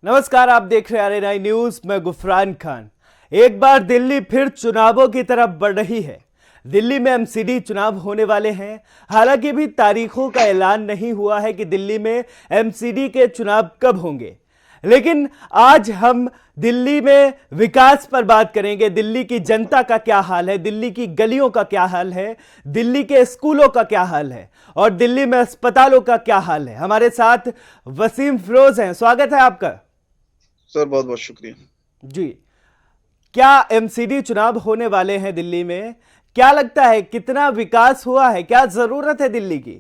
नमस्कार, आप देख रहे हैं RNI न्यूज। मैं गुफरान खान। एक बार दिल्ली फिर चुनावों की तरफ बढ़ रही है। दिल्ली में MCD चुनाव होने वाले हैं। हालांकि भी तारीखों का ऐलान नहीं हुआ है कि दिल्ली में MCD के चुनाव कब होंगे, लेकिन आज हम दिल्ली में विकास पर बात करेंगे। दिल्ली की जनता का क्या हाल है, दिल्ली की गलियों का क्या हाल है, दिल्ली के स्कूलों का क्या हाल है और दिल्ली में अस्पतालों का क्या हाल है। हमारे साथ वसीम फिरोज हैं, स्वागत है आपका। सर बहुत बहुत शुक्रिया। जी, क्या MCD चुनाव होने वाले हैं दिल्ली में? क्या लगता है कितना विकास हुआ है, क्या जरूरत है दिल्ली की?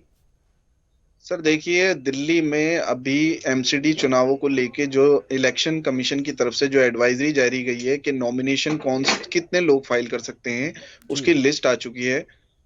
सर देखिए, दिल्ली में अभी एमसीडी चुनावों को लेके जो इलेक्शन कमीशन की तरफ से जो एडवाइजरी जारी गई है कि नॉमिनेशन कितने लोग फाइल कर सकते हैं, जी उसकी लिस्ट आ चुकी है।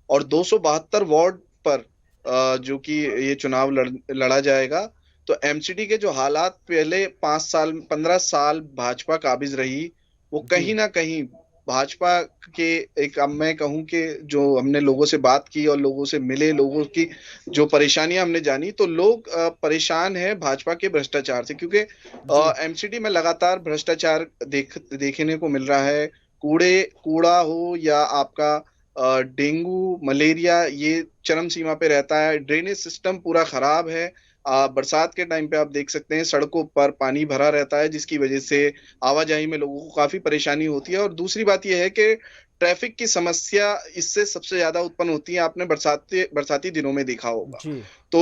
और 272 वार्ड पर जो कि ये चुनाव लड़ा जाएगा। तो एमसीडी के जो हालात पहले 5 साल 15 साल भाजपा काबिज रही, वो जी कहीं ना कहीं भाजपा के एक, अब मैं कहूं कि जो हमने लोगों से बात की और लोगों से मिले, लोगों की जो परेशानियां हमने जानी, तो लोग परेशान हैं भाजपा के भ्रष्टाचार से, क्योंकि जी एमसीडी में लगातार भ्रष्टाचार देखने को मिल रहा है। कूड़ा हो या आपका डेंगू मलेरिया, ये चरम सीमा पे रहता है। ड्रेनेज सिस्टम पूरा खराब है। बरसात के टाइम पे आप देख सकते हैं सड़कों पर पानी भरा रहता है, जिसकी वजह से आवाजाही में लोगों को काफी परेशानी होती है। और दूसरी बात यह है कि ट्रैफिक की समस्या इससे सबसे ज्यादा उत्पन्न होती है, आपने बरसाती बरसाती दिनों में देखा होगा। जी तो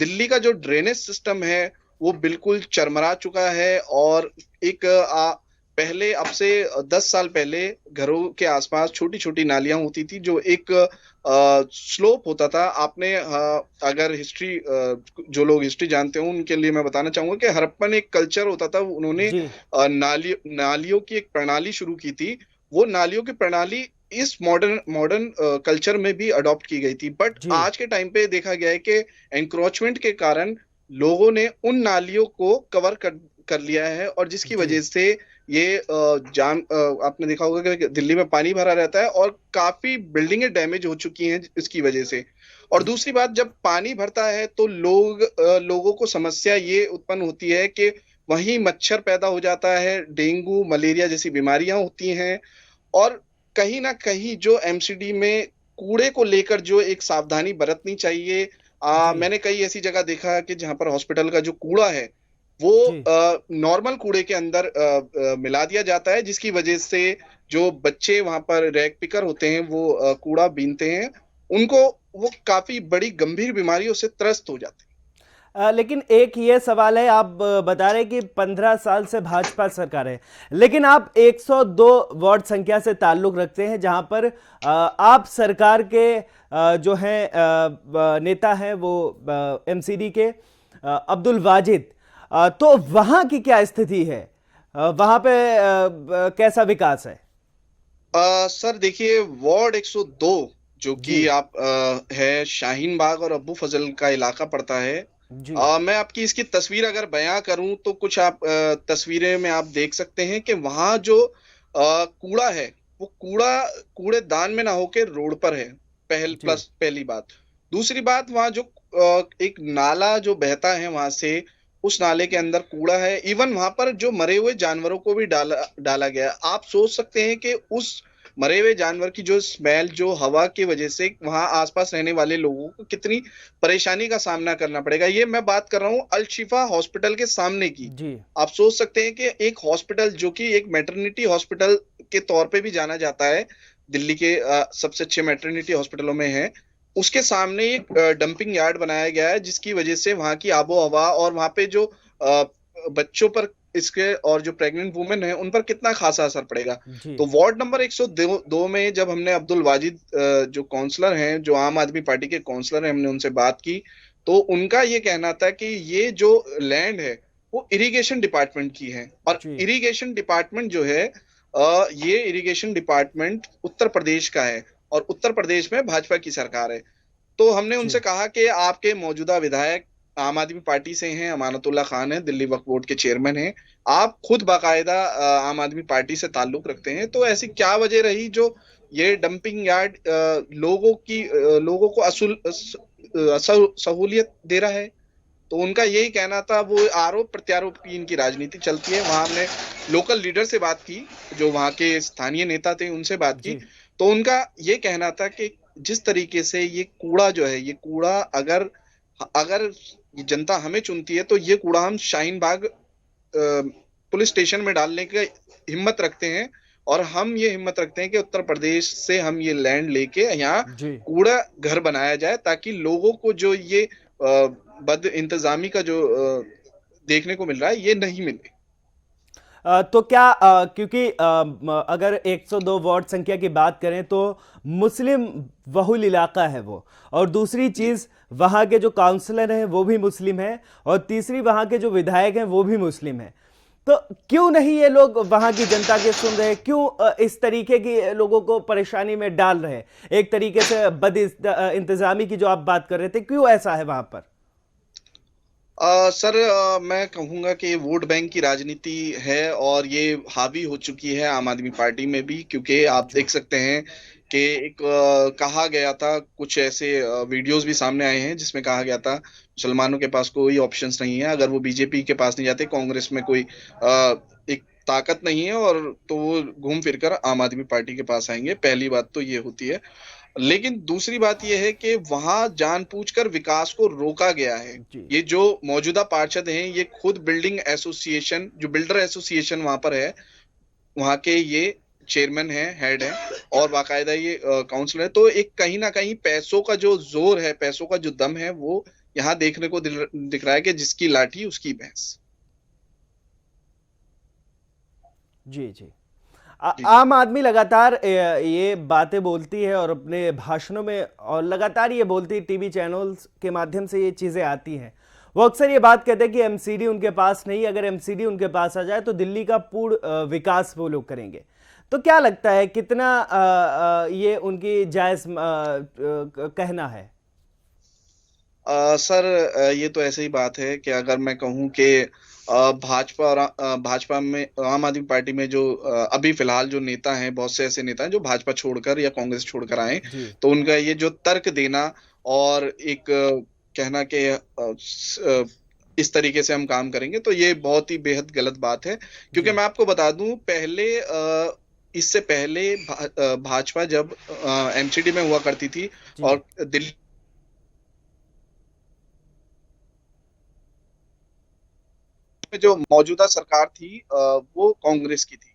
दिल्ली का जो ड्रेनेज सिस्टम है वो बिल्कुल चरमरा चुका है। और एक पहले, अब से 10 साल पहले घरों के आसपास छोटी छोटी नालियां होती थी, जो एक स्लोप होता था। आपने अगर हिस्ट्री, जो लोग हिस्ट्री जानते हो उनके लिए मैं बताना चाहूंगा कि हड़प्पन एक कल्चर होता था। उन्होंने जी नालियों की एक प्रणाली शुरू की थी। वो नालियों की प्रणाली इस मॉडर्न मॉडर्न कल्चर में भी अडॉप्ट की गई थी। बट जी आज के टाइम पे देखा गया है कि एनक्रोचमेंट के कारण लोगों ने उन नालियों को कवर कर लिया है, और जिसकी जी वजह से ये आपने देखा होगा कि दिल्ली में पानी भरा रहता है और काफी बिल्डिंगें डैमेज हो चुकी हैं इसकी वजह से। और दूसरी बात, जब पानी भरता है तो लोगों को समस्या ये उत्पन्न होती है कि वहीं मच्छर पैदा हो जाता है, डेंगू मलेरिया जैसी बीमारियां होती हैं। और कहीं ना कहीं जो एमसीडी में कूड़े को लेकर जो एक सावधानी बरतनी चाहिए। जी मैंने कई ऐसी जगह देखा कि जहां पर हॉस्पिटल का जो कूड़ा है वो जी नॉर्मल कूड़े के अंदर मिला दिया जाता है, जिसकी वजह से जो बच्चे वहां पर रैग पिकर होते हैं, वो कूड़ा बीनते हैं, उनको वो काफी बड़ी गंभीर बीमारियों से त्रस्त हो जाते लेकिन एक ये सवाल है, आप बता रहे कि 15 साल से भाजपा सरकार है, लेकिन आप 102 वार्ड संख्या से ताल्लुक रखते हैं जहां पर आप सरकार के जो हैं नेता हैं वो MCD के अब्दुल वाजिद। तो वहां की क्या स्थिति है? वहां पे कैसा विकास है? सर देखिए, वार्ड 102 जो जी कि आप है शाहीन बाग और अब्बू फजल का इलाका पड़ता है। जी मैं आपकी इसकी तस्वीर अगर बयां करूं तो कुछ आप तस्वीरें में आप देख सकते हैं कि वहां जो कूड़ा है वो कूड़ेदान में ना होके रोड पर है। जी पहली बात। दूसरी बात, वहां जो एक नाला जो बहता है वहां से, उस नाले के अंदर कूड़ा है। इवन वहां पर जो मरे हुए जानवरों को भी डाला डाला गया है। आप सोच सकते हैं कि उस मरे हुए जानवर की जो स्मेल, जो हवा की वजह से वहां आसपास रहने वाले लोगों को कितनी परेशानी का सामना करना पड़ेगा। ये मैं बात कर रहा हूँ अल शिफा हॉस्पिटल के सामने की। जी आप सोच सकते हैं कि एक हॉस्पिटल जो कि एक मैटरनिटी हॉस्पिटल के तौर पे भी जाना जाता है, दिल्ली के सबसे अच्छे मैटरनिटी हॉस्पिटलों में है, उसके सामने एक डंपिंग यार्ड बनाया गया है, जिसकी वजह से वहां की आबो हवा और वहां पे जो बच्चों पर, इसके और जो प्रेग्नेंट वुमेन है उन पर कितना खासा असर पड़ेगा। जी तो वार्ड नंबर 102 में जब हमने अब्दुल वाजिद जो काउंसलर हैं, जो आम आदमी पार्टी के काउंसलर हैं, हमने उनसे बात की, तो उनका ये कहना था कि ये जो लैंड है वो इरिगेशन डिपार्टमेंट की है। और जी इरिगेशन डिपार्टमेंट जो है, ये इरिगेशन डिपार्टमेंट उत्तर प्रदेश का है, और उत्तर प्रदेश में भाजपा की सरकार है। तो हमने जी उनसे कहा कि आपके मौजूदा विधायक आम आदमी पार्टी से हैं, अमानतुल्लाह खान है, दिल्ली वक्फ बोर्ड के चेयरमैन हैं, आप खुद बाकायदा आम आदमी पार्टी से ताल्लुक रखते हैं, तो ऐसी क्या वजह रही जो ये डंपिंग यार्ड लोगों को सहूलियत दे रहा है। तो उनका यही कहना था, वो आरोप प्रत्यारोप की इनकी राजनीति चलती है। वहां हमने लोकल लीडर से बात की, जो वहां के स्थानीय नेता थे उनसे बात की, जी तो उनका ये कहना था कि जिस तरीके से ये कूड़ा जो है, ये कूड़ा अगर अगर ये जनता हमें चुनती है तो ये कूड़ा हम शाहीन बाग पुलिस स्टेशन में डालने की हिम्मत रखते हैं, और हम ये हिम्मत रखते हैं कि उत्तर प्रदेश से हम ये लैंड लेके यहाँ जी। कूड़ा घर बनाया जाए, ताकि लोगों को जो ये बद इंतजामी का जो देखने को मिल रहा है ये नहीं मिले। तो क्या क्योंकि अगर 102 वार्ड संख्या की बात करें तो मुस्लिम बहुल इलाका है वो, और दूसरी जी। चीज वहां के जो काउंसलर हैं वो भी मुस्लिम हैं, और तीसरी वहां के जो विधायक हैं वो भी मुस्लिम हैं। तो क्यों नहीं ये लोग वहां की जनता के सुन रहे, क्यों इस तरीके की लोगों को परेशानी में डाल रहे, एक तरीके से इंतजामी की जो आप बात कर रहे थे, क्यों ऐसा है वहां पर? सर, मैं कहूंगा कि वोट बैंक की राजनीति है, और ये हावी हो चुकी है आम आदमी पार्टी में भी, क्योंकि आप जी देख सकते हैं कि एक कहा गया था, कुछ ऐसे वीडियोस भी सामने आए हैं जिसमें कहा गया था मुसलमानों के पास कोई ऑप्शंस नहीं है, अगर वो बीजेपी के पास नहीं जाते, कांग्रेस में कोई एक ताकत नहीं है, और तो वो घूम फिर कर आम आदमी पार्टी के पास आएंगे। पहली बात तो ये होती है। लेकिन दूसरी बात यह है कि वहां जानबूझकर विकास को रोका गया है। जी ये जो मौजूदा पार्षद हैं, ये खुद बिल्डिंग एसोसिएशन, जो बिल्डर एसोसिएशन वहां पर है, वहां के ये चेयरमैन है, हेड है, और बाकायदा ये काउंसिलर है। तो एक कहीं ना कहीं पैसों का जो जोर है, पैसों का जो दम है, वो यहाँ देखने को दिख रहा है कि जिसकी लाठी उसकी भैंस। जी जी। जी। आम आदमी लगातार ये बातें बोलती है और अपने भाषणों में, और लगातार ये बोलती है, टीवी चैनल्स के माध्यम से ये चीज़ें आती हैं। वो अक्सर ये बात कहते हैं कि एमसीडी उनके पास नहीं, अगर एमसीडी उनके पास आ जाए तो दिल्ली का पूर्ण विकास वो लोग करेंगे। तो क्या लगता है कितना ये उनकी जायज़ कहना है? सर, ये तो ऐसे ही बात है कि अगर मैं कहूं कि भाजपा और भाजपा में, आम आदमी पार्टी में जो अभी फिलहाल जो नेता हैं, बहुत से ऐसे नेता हैं जो भाजपा छोड़कर या कांग्रेस छोड़कर आए, जी तो उनका ये जो तर्क देना और एक कहना कि इस तरीके से हम काम करेंगे, तो ये बहुत ही बेहद गलत बात है। क्योंकि जी मैं आपको बता दूं, पहले इससे पहले भाजपा जब एमसीडी में हुआ करती थी, जी और दिल्ली में जो मौजूदा सरकार थी, वो कांग्रेस की थी।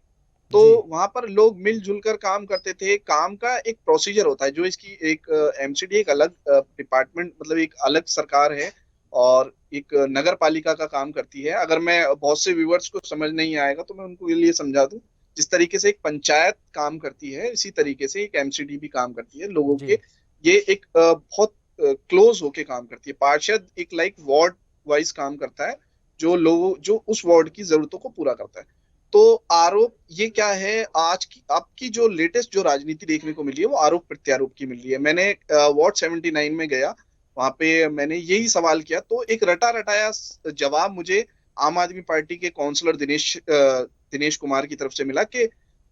तो जी वहां पर लोग मिलजुल कर काम करते थे। काम का एक प्रोसीजर होता है, जो इसकी एक एमसीडी एक अलग डिपार्टमेंट, मतलब एक अलग सरकार है, और एक नगर पालिका का काम करती है। अगर मैं, बहुत से व्यूअर्स को समझ नहीं आएगा तो मैं उनको ये लिए समझा दूं, जिस तरीके से एक पंचायत काम करती है, इसी तरीके से एक एमसीडी भी काम करती है लोगों जी के। ये एक बहुत क्लोज होके काम करती है। पार्षद एक लाइक वार्ड वाइज काम करता है, जो लोगों, जो उस वार्ड की जरूरतों को पूरा करता है। तो आरोप ये क्या है, आज की आपकी जो लेटेस्ट जो राजनीति देखने को मिली है, वो आरोप प्रत्यारोप की मिल रही है। मैंने वार्ड 79 में गया, वहां पे मैंने यही सवाल किया, तो एक रटा रटाया जवाब मुझे आम आदमी पार्टी के काउंसलर दिनेश कुमार की तरफ से मिला कि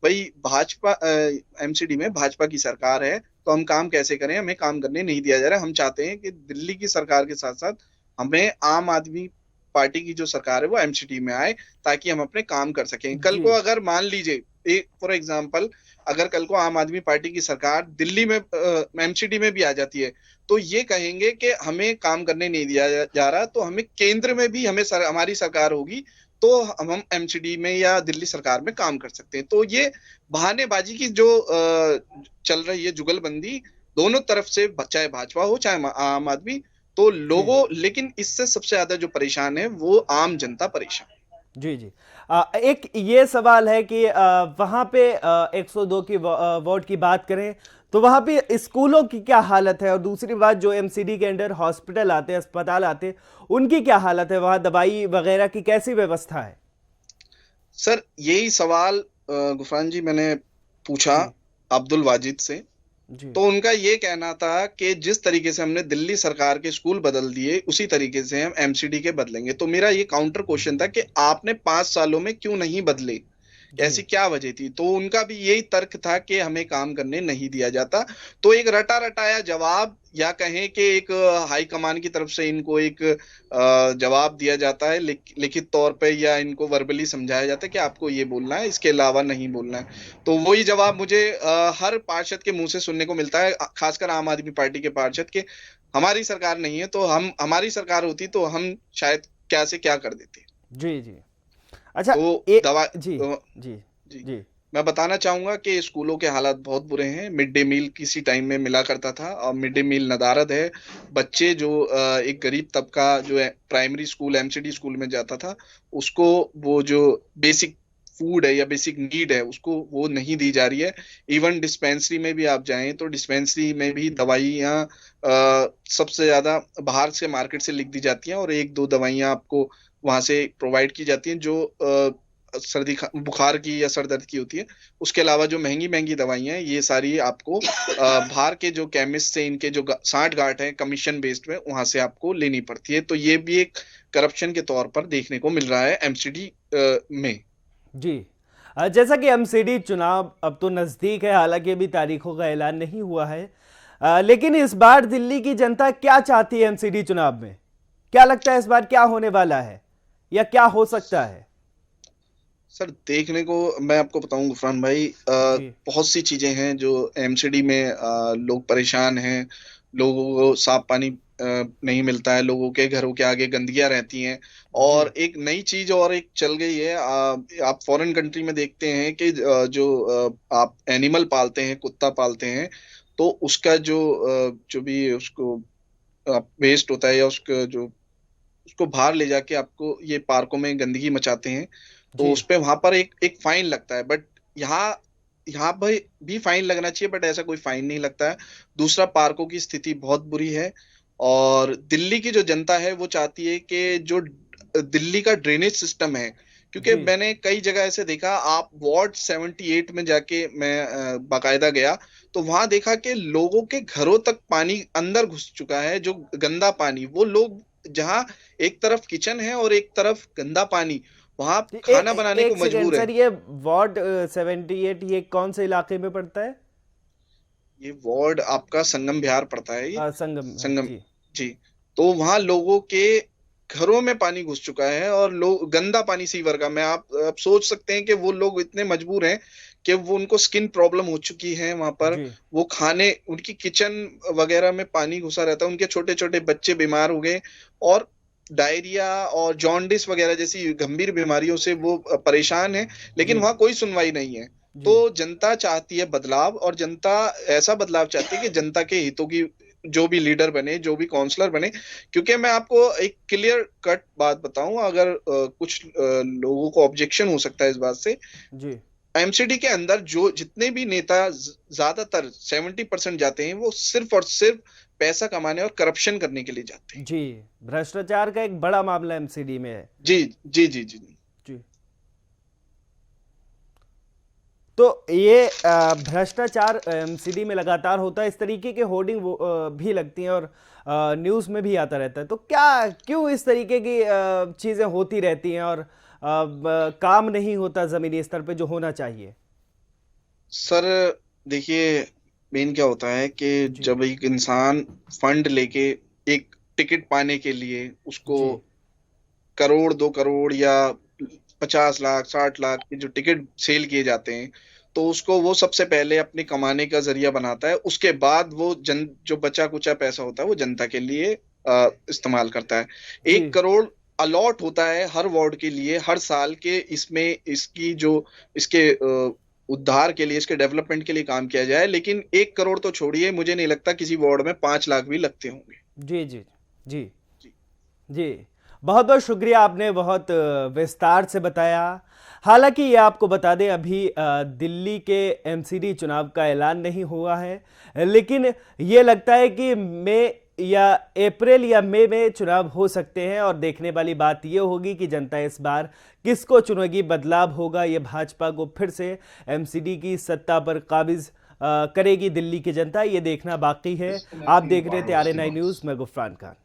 भाई, भाजपा एमसीडी में भाजपा की सरकार है, तो हम काम कैसे करें, हमें काम करने नहीं दिया जा रहा है। हम चाहते हैं कि दिल्ली की सरकार के साथ साथ हमें आम आदमी पार्टी की जो सरकार है वो एमसीडी में आए, ताकि हम अपने काम कर सकें। कल जी को अगर मान लीजिए, एक फॉर एग्जांपल, अगर कल को आम आदमी पार्टी की सरकार दिल्ली में एमसीडी में भी आ जाती है, तो ये कहेंगे कि हमें काम करने नहीं दिया जा रहा, तो हमें केंद्र में भी हमारी सरकार होगी, तो हम एमसीडी में या दिल्ली सरकार में काम कर सकते हैं। तो ये बहानेबाजी की जो चल रही है, जुगलबंदी दोनों तरफ से, चाहे भाजपा हो चाहे आम आदमी, तो जी लोगों, लेकिन इससे सबसे ज्यादा जो परेशान है वो आम जनता परेशान। जी जी। एक ये सवाल है कि वहाँ पे 102 की वार्ड की बात करें तो वहाँ पे स्कूलों की क्या हालत है, और दूसरी बात जो एमसीडी के अंडर हॉस्पिटल आते हैं, अस्पताल आते हैं, उनकी क्या हालत है, वहाँ दवाई वगैरह की कैसी व्यवस्था है? सर, यही सवाल गुफरान जी मैंने पूछा जी अब्दुल वाजिद से। जी तो उनका ये कहना था कि जिस तरीके से हमने दिल्ली सरकार के स्कूल बदल दिए, उसी तरीके से हम एमसीडी के बदलेंगे। तो मेरा ये काउंटर क्वेश्चन था कि आपने 5 सालों में क्यों नहीं बदले? जी ऐसी क्या वजह थी? तो उनका भी यही तर्क था कि हमें काम करने नहीं दिया जाता। तो एक रटा रटाया जवाब, या कहें कि एक हाई कमान की तरफ से इनको एक जवाब दिया जाता है, लिखित तौर पे, या इनको वर्बली समझाया जाता है कि आपको ये बोलना है, इसके अलावा नहीं बोलना है। तो वही जवाब मुझे हर पार्षद के मुंह से सुनने को मिलता है, खासकर आम आदमी पार्टी के पार्षद के, हमारी सरकार नहीं है, तो हमारी सरकार होती तो हम शायद क्या से क्या कर देते। जी जी। अच्छा। तो ए दवा जी तो, जी जी, जी मैं बताना चाहूंगा कि स्कूलों के हालात बहुत बुरे हैं। मिड डे मील किसी टाइम में मिला करता था, और मिड डे मील नदारद है। बच्चे जो एक गरीब तबका जो है प्राइमरी स्कूल एमसीडी स्कूल में जाता था, उसको वो जो बेसिक फूड है या बेसिक नीड है उसको वो नहीं दी जा रही है। इवन डिस्पेंसरी में भी आप जाएं तो डिस्पेंसरी में भी दवाइयाँ सबसे ज्यादा बाहर से मार्केट से लिख दी जाती हैं, और एक दो दवाइयाँ आपको वहां से प्रोवाइड की जाती हैं जो बुखार की या सर दर्द की होती है। उसके अलावा जो महंगी महंगी दवाइयाँ हैं ये सारी आपको बाहर के जो केमिस्ट से इनके जो सांठ गांठ है कमीशन बेस्ड में, वहां से आपको लेनी पड़ती है। तो ये भी एक करप्शन के तौर पर देखने को मिल रहा है एमसीडी में। जी। जैसा कि एमसीडी चुनाव अब तो नज़दीक है, हालांकि अभी तारीखों का ऐलान नहीं हुआ है, लेकिन इस बार दिल्ली की जनता क्या चाहती है एमसीडी चुनाव में? क्या लगता है इस बार क्या होने वाला है या क्या हो सकता है? सर देखने को मैं आपको बताऊं गुफरान भाई, जी बहुत सी चीजें हैं जो एमसीडी में लोग परेशान हैं। लोगों को साफ पानी नहीं मिलता है, लोगों के घरों के आगे गंदगियां रहती हैं। जी और एक नई चीज और एक चल गई है, आप फॉरेन कंट्री में देखते हैं कि आप एनिमल पालते हैं, कुत्ता पालते हैं, तो उसका जो भी उसको वेस्ट होता है, या उसका जो उसको बाहर ले जाके आपको ये पार्कों में गंदगी मचाते हैं, तो जी उस पे वहां पर एक फाइन लगता है। बट यहाँ यहाँ भाई भी फाइन लगना चाहिए, बट ऐसा कोई फाइन नहीं लगता है। दूसरा, पार्कों की स्थिति बहुत बुरी है। और दिल्ली की जो जनता है वो चाहती है कि जो दिल्ली का ड्रेनेज सिस्टम है, क्योंकि जी मैंने कई जगह ऐसे देखा, आप वार्ड 78 में जाके मैं बाकायदा गया, तो वहां देखा कि लोगों के घरों तक पानी अंदर घुस चुका है, जो गंदा पानी। वो लोग जहाँ एक तरफ किचन है और एक तरफ गंदा पानी, वहां आप खाना बनाने को एक सेकेंड मजबूर है। सर, ये वार्ड 78 ये कौन से इलाके में पड़ता है? ये वार्ड आपका संगम विहार पड़ता है, ये संगम है संगम। जी। जी। तो वहां लोगों के घरों में पानी घुस चुका है, और लोग गंदा पानी सीवर का, मैं आप सोच सकते हैं कि वो लोग इतने मजबूर हैं कि वो उनको स्किन प्रॉब्लम हो चुकी है वहां पर। जी वो खाने, उनकी किचन वगैरह में पानी घुसा रहता है, उनके छोटे छोटे बच्चे बीमार हो गए, और डायरिया और जॉन्डिस वगैरह जैसी गंभीर बीमारियों से वो परेशान है, लेकिन जी वहां कोई सुनवाई नहीं है। तो जी जनता चाहती है बदलाव, और जनता ऐसा बदलाव चाहती है कि जनता के हितों की जो भी लीडर बने, जो भी काउंसलर बने। क्योंकि मैं आपको एक क्लियर कट बात बताऊं, अगर कुछ लोगों को ऑब्जेक्शन हो सकता है इस बात से, जी एमसीडी के अंदर जो जितने भी नेता ज्यादातर 70% जाते हैं, वो सिर्फ और सिर्फ पैसा कमाने और करप्शन करने के लिए जाते हैं। जी। भ्रष्टाचार का एक बड़ा मामला एमसीडी में है। जी जी जी जी। जी। तो ये भ्रष्टाचार एमसीडी में लगातार होता है, इस तरीके के होर्डिंग भी लगती हैं और न्यूज़ में भी आता रहता है। तो क्या क्यों इस तरीके की चीज़ें होती रहती हैं और काम नहीं होता ज़मीनी स्तर पे जो होना चाहिए? सर देखिए, मेन क्या होता है कि जी जब एक इंसान फंड लेके एक टिकट पाने के लिए उसको जी करोड़ 2 करोड़ या 50 लाख 60 लाख के जो टिकट सेल किए जाते हैं, तो उसको वो सबसे पहले अपने कमाने का जरिया बनाता है। उसके बाद वो जो बचा कुचा पैसा होता है वो जनता के लिए इस्तेमाल करता है। जी 1 करोड़ अलॉट होता है हर वार्ड के लिए हर साल के, इसमें इसकी जो इसके उद्धार के लिए, इसके डेवलपमेंट के लिए काम किया जाए। लेकिन 1 करोड़ तो छोड़िए, मुझे नहीं लगता किसी वार्ड में 5 लाख भी लगते होंगे। जी जी जी जी। जी। बहुत बहुत शुक्रिया, आपने बहुत विस्तार से बताया। हालांकि ये आपको बता दें, अभी दिल्ली के एमसीडी चुनाव का ऐलान नहीं हुआ है, लेकिन ये लगता है कि मई या अप्रैल या मई में चुनाव हो सकते हैं। और देखने वाली बात ये होगी कि जनता इस बार किसको चुनेगी, बदलाव होगा, ये भाजपा को फिर से एमसीडी की सत्ता पर काबिज करेगी दिल्ली की जनता, ये देखना बाकी है। आप देख रहे थे RNI न्यूज़, मैं गुफरान खान।